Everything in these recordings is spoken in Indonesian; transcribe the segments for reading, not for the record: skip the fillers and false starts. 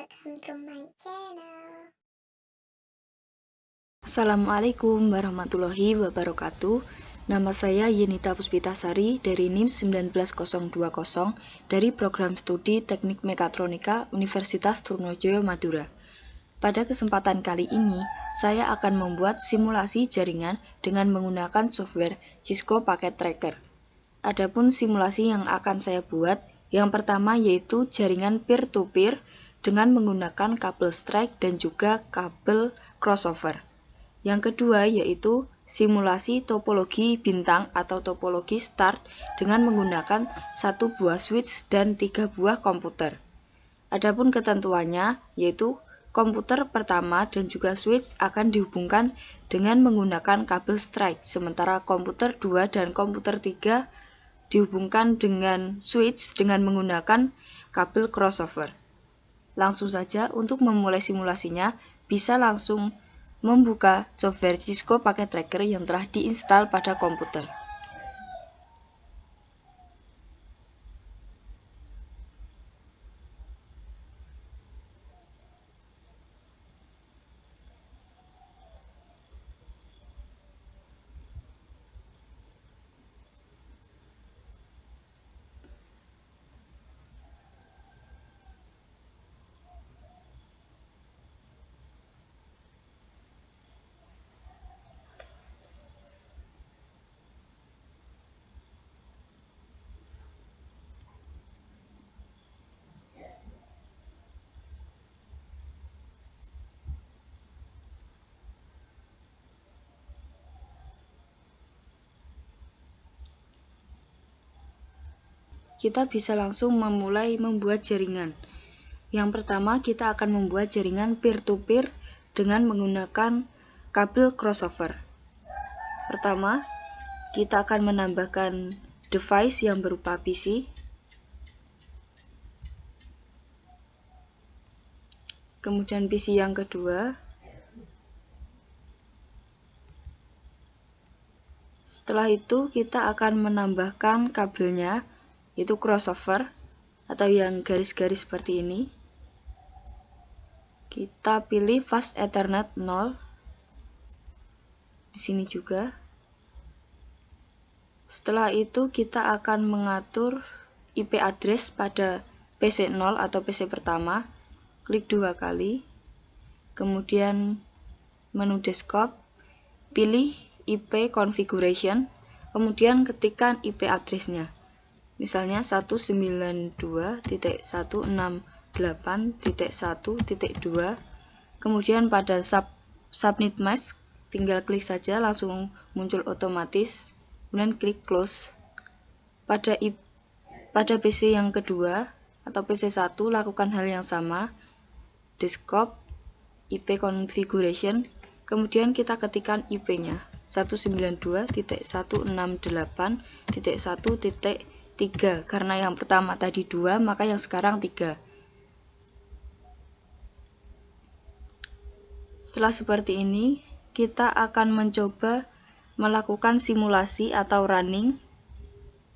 welcome to my channel. Assalamualaikum warahmatullahi wabarakatuh. Nama saya Yenita Puspitasari dari NIM 19020 dari Program Studi Teknik Mekatronika Universitas Trunojoyo Madura. Pada kesempatan kali ini, saya akan membuat simulasi jaringan dengan menggunakan software Cisco Packet Tracker. Adapun simulasi yang akan saya buat, yang pertama yaitu jaringan peer-to-peer dengan menggunakan kabel strike dan juga kabel crossover. Yang kedua yaitu simulasi topologi bintang atau topologi start dengan menggunakan 1 buah switch dan 3 buah komputer. Adapun ketentuannya yaitu komputer pertama dan juga switch akan dihubungkan dengan menggunakan kabel strike, sementara komputer 2 dan komputer 3 dihubungkan dengan switch dengan menggunakan kabel crossover. Langsung saja untuk memulai simulasinya bisa langsung membuka software Cisco Packet Tracker yang telah diinstal pada komputer. Kita bisa langsung memulai membuat jaringan. Yang pertama kita akan membuat jaringan peer-to-peer dengan menggunakan kabel crossover. Pertama, kita akan menambahkan device yang berupa PC. Kemudian PC yang kedua. Setelah itu kita akan menambahkan kabelnya, yaitu crossover atau yang garis-garis seperti ini. Kita pilih fast Ethernet 0 di sini juga. Setelah itu kita akan mengatur IP address pada PC 0 atau PC pertama. Klik 2 kali. Kemudian menu desktop, pilih IP configuration, kemudian ketikkan IP address-nya. Misalnya 192.168.1.2. Kemudian pada subnet mask tinggal klik saja, langsung muncul otomatis. Kemudian klik close. Pada PC yang kedua atau PC 1 lakukan hal yang sama. Desktop, IP configuration, kemudian kita ketikkan IP-nya 192.168.1.3, karena yang pertama tadi 2 maka yang sekarang 3. Setelah seperti ini kita akan mencoba melakukan simulasi atau running.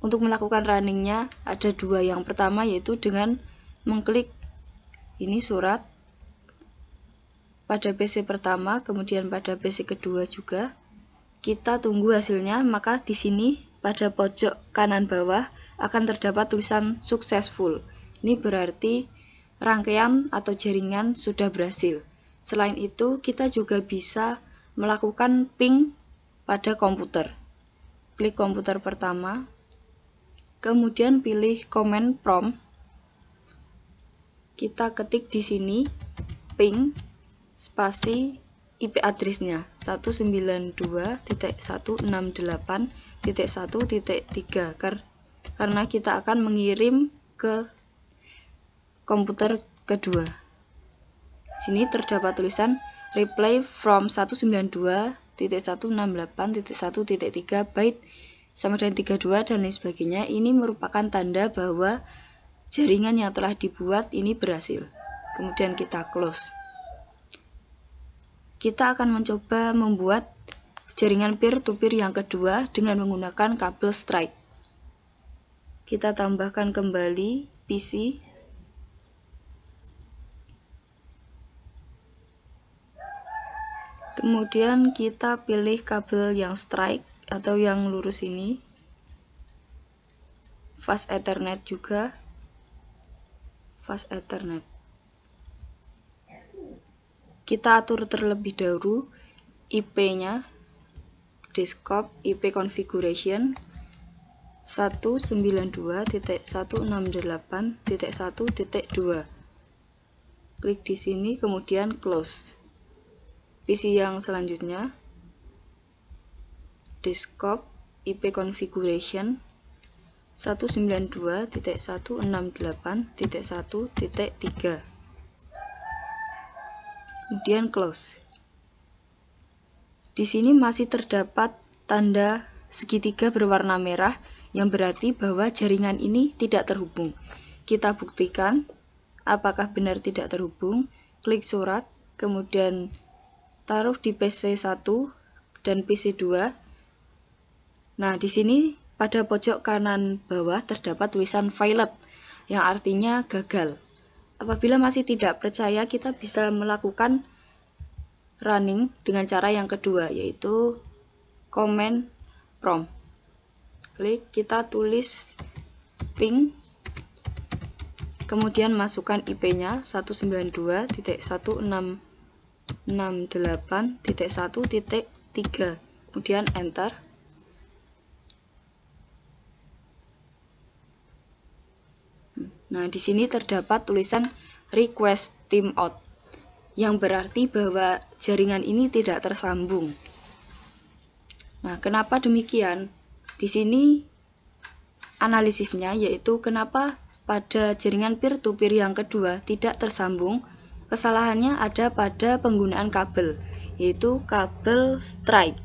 Untuk melakukan runningnya ada 2. Yang pertama yaitu dengan mengklik ini surat pada PC pertama, kemudian pada PC kedua juga. Kita tunggu hasilnya, maka di sini pada pojok kanan bawah akan terdapat tulisan successful. Ini berarti rangkaian atau jaringan sudah berhasil. Selain itu, kita juga bisa melakukan ping pada komputer. Klik komputer pertama, kemudian pilih command prompt. Kita ketik di sini ping spasi IP address-nya 192.168.1.3 karena kita akan mengirim ke komputer kedua. Sini terdapat tulisan reply from 192.168.1.3 byte sama dengan 32 dan lain sebagainya. Ini merupakan tanda bahwa jaringan yang telah dibuat ini berhasil. Kemudian kita close. Kita akan mencoba membuat jaringan peer-to-peer yang kedua dengan menggunakan kabel strike. Kita tambahkan kembali PC. Kemudian kita pilih kabel yang strike atau yang lurus ini, fast Ethernet juga, fast Ethernet. Kita atur terlebih dahulu IP-nya, desktop IP configuration 192.168.1.2. Klik di sini, kemudian close. PC yang selanjutnya, desktop IP configuration 192.168.1.3. Kemudian close. Di sini masih terdapat tanda segitiga berwarna merah yang berarti bahwa jaringan ini tidak terhubung. Kita buktikan apakah benar tidak terhubung. Klik surat, kemudian taruh di PC 1 dan PC 2. Nah, di sini pada pojok kanan bawah terdapat tulisan failed yang artinya gagal. Apabila masih tidak percaya, kita bisa melakukan running dengan cara yang kedua, yaitu command prompt. Klik, kita tulis ping, kemudian masukkan IP-nya 192.168.1.3, kemudian enter. Nah, di sini terdapat tulisan request timeout yang berarti bahwa jaringan ini tidak tersambung. Nah, kenapa demikian? Di sini analisisnya, yaitu kenapa pada jaringan peer-to-peer yang kedua tidak tersambung. Kesalahannya ada pada penggunaan kabel, yaitu kabel strike.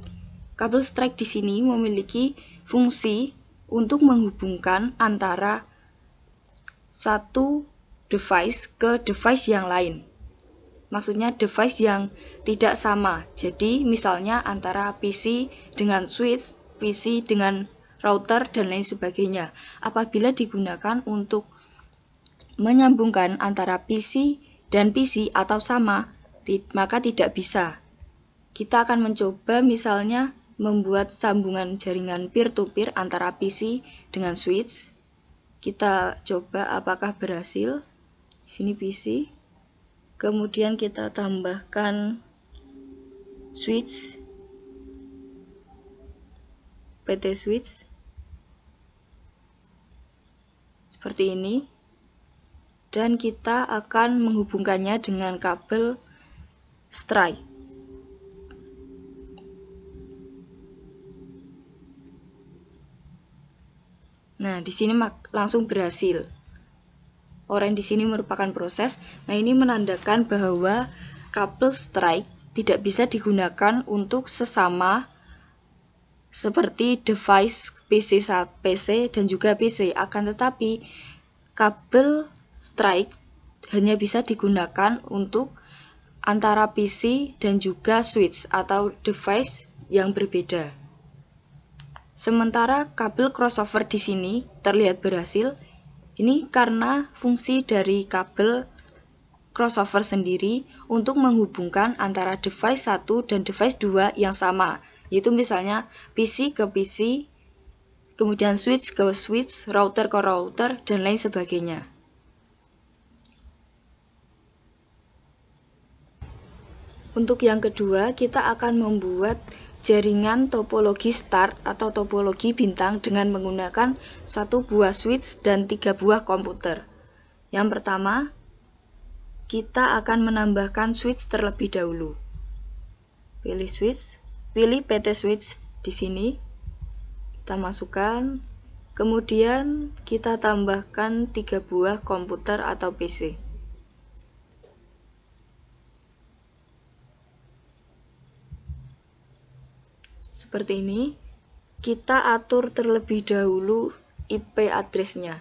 Kabel strike di sini memiliki fungsi untuk menghubungkan antara satu device ke device yang lain. Maksudnya device yang tidak sama. Jadi misalnya antara PC dengan switch, PC dengan router, dan lain sebagainya. Apabila digunakan untuk menyambungkan antara PC dan PC atau sama, maka tidak bisa. Kita akan mencoba misalnya membuat sambungan jaringan peer-to-peer antara PC dengan switch. Kita coba apakah berhasil. Di sini PC. Kemudian kita tambahkan switch, PT switch, seperti ini, dan kita akan menghubungkannya dengan kabel strike. Nah, di sini langsung berhasil. Oranye di sini merupakan proses. Nah, ini menandakan bahwa kabel strike tidak bisa digunakan untuk sesama seperti device PC dan juga PC. Akan tetapi kabel strike hanya bisa digunakan untuk antara PC dan juga switch atau device yang berbeda. Sementara kabel crossover di sini terlihat berhasil. Ini karena fungsi dari kabel crossover sendiri untuk menghubungkan antara device 1 dan device 2 yang sama, yaitu misalnya PC ke PC, kemudian switch ke switch, router ke router, dan lain sebagainya. Untuk yang kedua, kita akan membuat jaringan topologi start atau topologi bintang dengan menggunakan 1 buah switch dan 3 buah komputer. Yang pertama, kita akan menambahkan switch terlebih dahulu. Pilih switch, pilih PT switch di sini. Kita masukkan, kemudian kita tambahkan 3 buah komputer atau PC. Seperti ini, kita atur terlebih dahulu IP address-nya.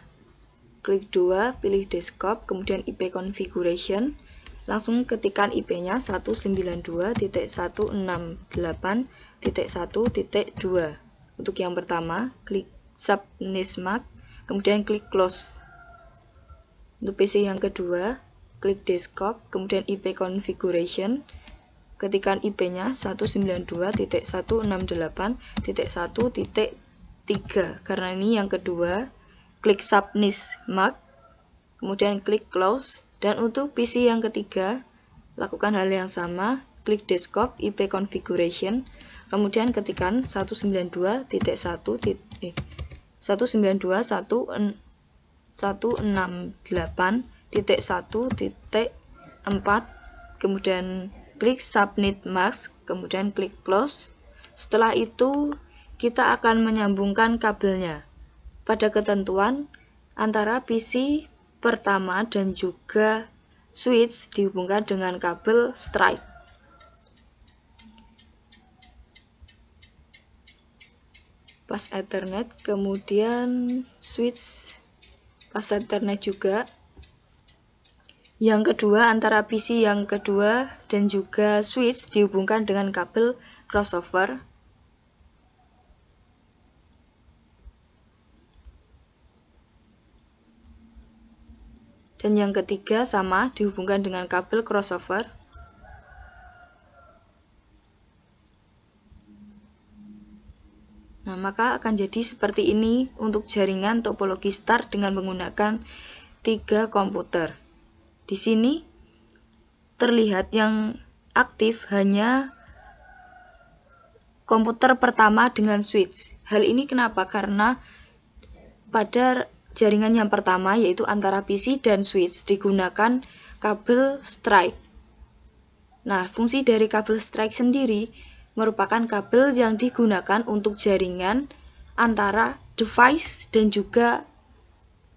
Klik 2, pilih desktop, kemudian IP configuration, langsung ketikkan IP-nya 192.168.1.2. Untuk yang pertama, klik subnetmark, kemudian klik close. Untuk PC yang kedua, klik desktop, kemudian IP configuration, ketikan IP-nya 192.168.1.3. Karena ini yang kedua, klik Submit Mark, kemudian klik Close. Dan untuk PC yang ketiga, lakukan hal yang sama, klik Desktop IP Configuration, kemudian ketikan 192.168.1.4, kemudian klik Submit Mask, kemudian klik Close. Setelah itu, kita akan menyambungkan kabelnya pada ketentuan antara PC pertama dan juga switch dihubungkan dengan kabel strike. Pas Ethernet, kemudian switch pas Ethernet juga. Yang kedua, antara PC yang kedua dan juga switch dihubungkan dengan kabel crossover. Dan yang ketiga sama, dihubungkan dengan kabel crossover. Nah, maka akan jadi seperti ini untuk jaringan topologi start dengan menggunakan 3 komputer. Di sini terlihat yang aktif hanya komputer pertama dengan switch. Hal ini kenapa? Karena pada jaringan yang pertama, yaitu antara PC dan switch, digunakan kabel strike. Nah, fungsi dari kabel strike sendiri merupakan kabel yang digunakan untuk jaringan antara device dan juga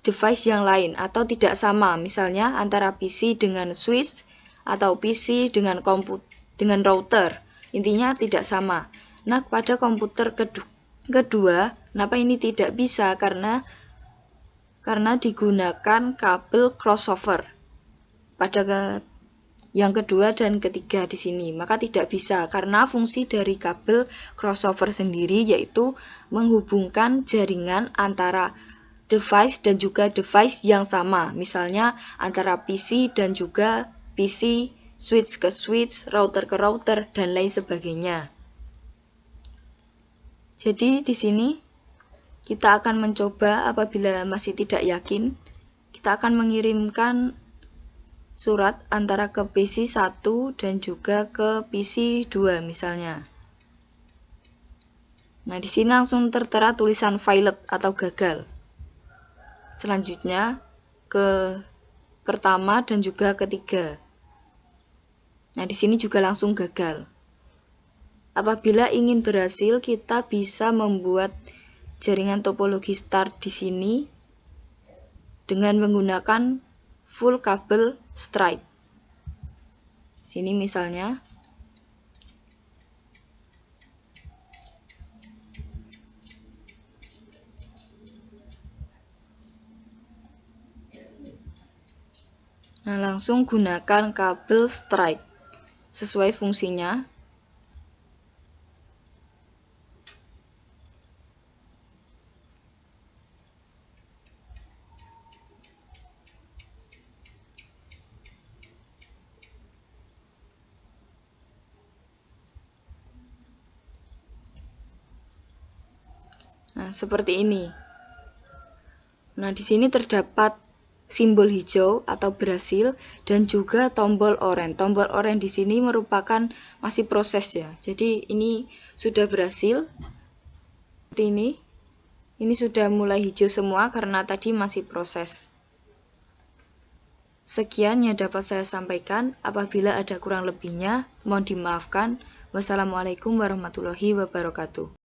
device yang lain, atau tidak sama, misalnya antara PC dengan switch atau PC dengan router. Intinya tidak sama. Nah, pada komputer kedua, kenapa ini tidak bisa? Karena digunakan kabel crossover pada yang kedua dan ketiga di sini, maka tidak bisa karena fungsi dari kabel crossover sendiri yaitu menghubungkan jaringan antara device dan juga device yang sama, misalnya antara PC dan juga PC, switch ke switch, router ke router, dan lain sebagainya. Jadi di sini kita akan mencoba, apabila masih tidak yakin, kita akan mengirimkan surat antara ke PC 1 dan juga ke PC 2 misalnya. Nah, di sini langsung tertera tulisan failed atau gagal. Selanjutnya ke pertama dan juga ketiga. Nah, di sini juga langsung gagal. Apabila ingin berhasil, kita bisa membuat jaringan topologi start di sini dengan menggunakan full kabel strike. Sini misalnya. Nah, langsung gunakan kabel strike sesuai fungsinya. Nah, seperti ini. Nah, di sini terdapat simbol hijau atau berhasil dan juga tombol oranye. Tombol oranye di sini merupakan masih proses ya. Jadi ini sudah berhasil. Seperti ini. Ini sudah mulai hijau semua karena tadi masih proses. Sekian yang dapat saya sampaikan. Apabila ada kurang lebihnya, mohon dimaafkan. Wassalamualaikum warahmatullahi wabarakatuh.